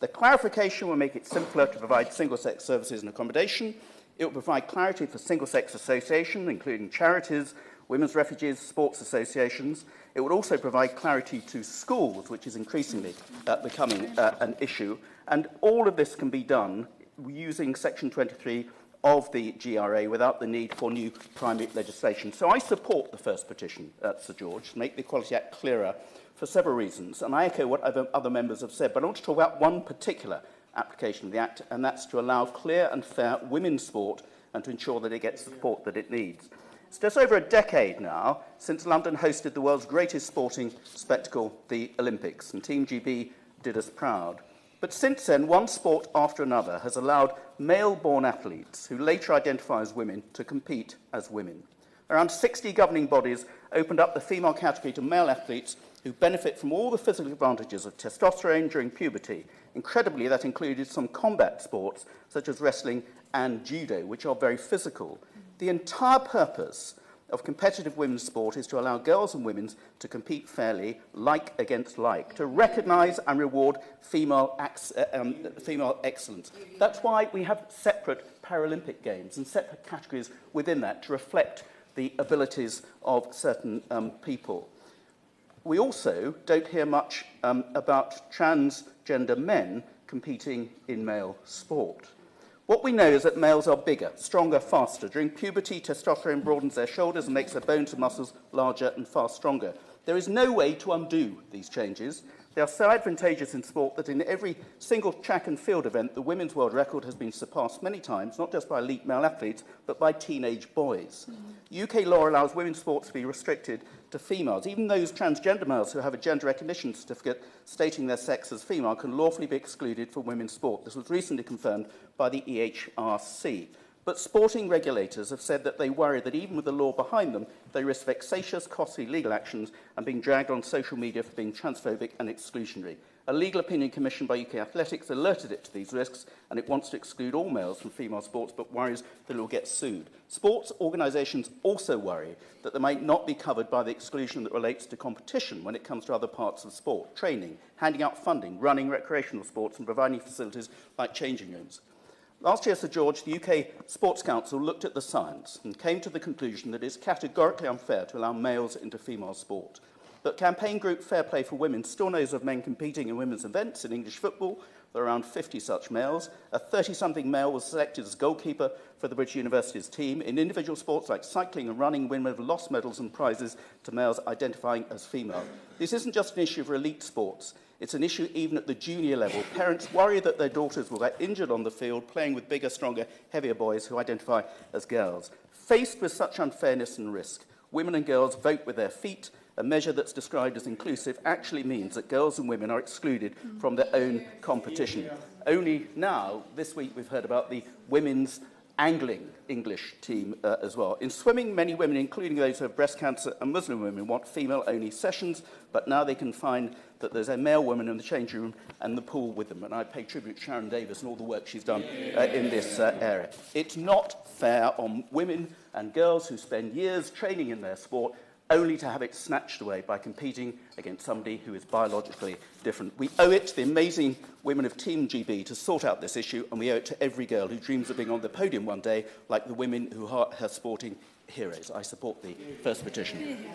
The clarification will make it simpler to provide single-sex services and accommodation. It will provide clarity for single-sex associations, including charities, women's refuges, sports associations. It would also provide clarity to schools, which is increasingly becoming an issue. And all of this can be done using Section 23 of the GRA without the need for new primary legislation. So I support the first petition, Sir George, to make the Equality Act clearer for several reasons. And I echo what other members have said, but I want to talk about one particular application of the Act, and that's to allow clear and fair women's sport and to ensure that it gets the support that it needs. It's just over a decade now since London hosted the world's greatest sporting spectacle, the Olympics, and Team GB did us proud. But since then, one sport after another has allowed male-born athletes who later identify as women to compete as women. Around 60 governing bodies opened up the female category to male athletes who benefit from all the physical advantages of testosterone during puberty. Incredibly, that included some combat sports, such as wrestling and judo, which are very physical. The entire purpose of competitive women's sport is to allow girls and women to compete fairly, like against like, to recognise and reward female excellence. That's why we have separate Paralympic Games and separate categories within that to reflect the abilities of certain people. We also don't hear much about transgender men competing in male sport. What we know is that males are bigger, stronger, faster. During puberty, testosterone broadens their shoulders and makes their bones and muscles larger and far stronger. There is no way to undo these changes. They are so advantageous in sport that in every single track and field event, the women's world record has been surpassed many times, not just by elite male athletes, but by teenage boys. UK law allows women's sports to be restricted to females. Even those transgender males who have a gender recognition certificate stating their sex as female can lawfully be excluded from women's sport. This was recently confirmed by the EHRC. But sporting regulators have said that they worry that even with the law behind them, they risk vexatious, costly legal actions and being dragged on social media for being transphobic and exclusionary. A legal opinion commissioned by UK Athletics alerted it to these risks, and it wants to exclude all males from female sports, but worries that it will get sued. Sports organisations also worry that they might not be covered by the exclusion that relates to competition when it comes to other parts of sport, training, handing out funding, running recreational sports, and providing facilities like changing rooms. Last year, Sir George, the UK Sports Council looked at the science and came to the conclusion that it is categorically unfair to allow males into female sport. But campaign group Fair Play for Women still knows of men competing in women's events in English football. There are around 50 such males. A 30-something male was selected as goalkeeper for the British University's team. In individual sports like cycling and running, women have lost medals and prizes to males identifying as female. This isn't just an issue for elite sports. It's an issue even at the junior level. Parents worry that their daughters will get injured on the field playing with bigger, stronger, heavier boys who identify as girls. Faced with such unfairness and risk, women and girls vote with their feet. A measure that's described as inclusive actually means that girls and women are excluded from their own competition. Only now, this week, we've heard about the women's angling English team as well. In swimming, many women, including those who have breast cancer and Muslim women, want female-only sessions, but now they can find that there's a male woman in the changing room and the pool with them. And I pay tribute to Sharon Davis and all the work she's done in this area. It's not fair on women and girls who spend years training in their sport only to have it snatched away by competing against somebody who is biologically different. We owe it to the amazing women of Team GB to sort out this issue, and we owe it to every girl who dreams of being on the podium one day, like the women who are her sporting heroes. I support the first petition.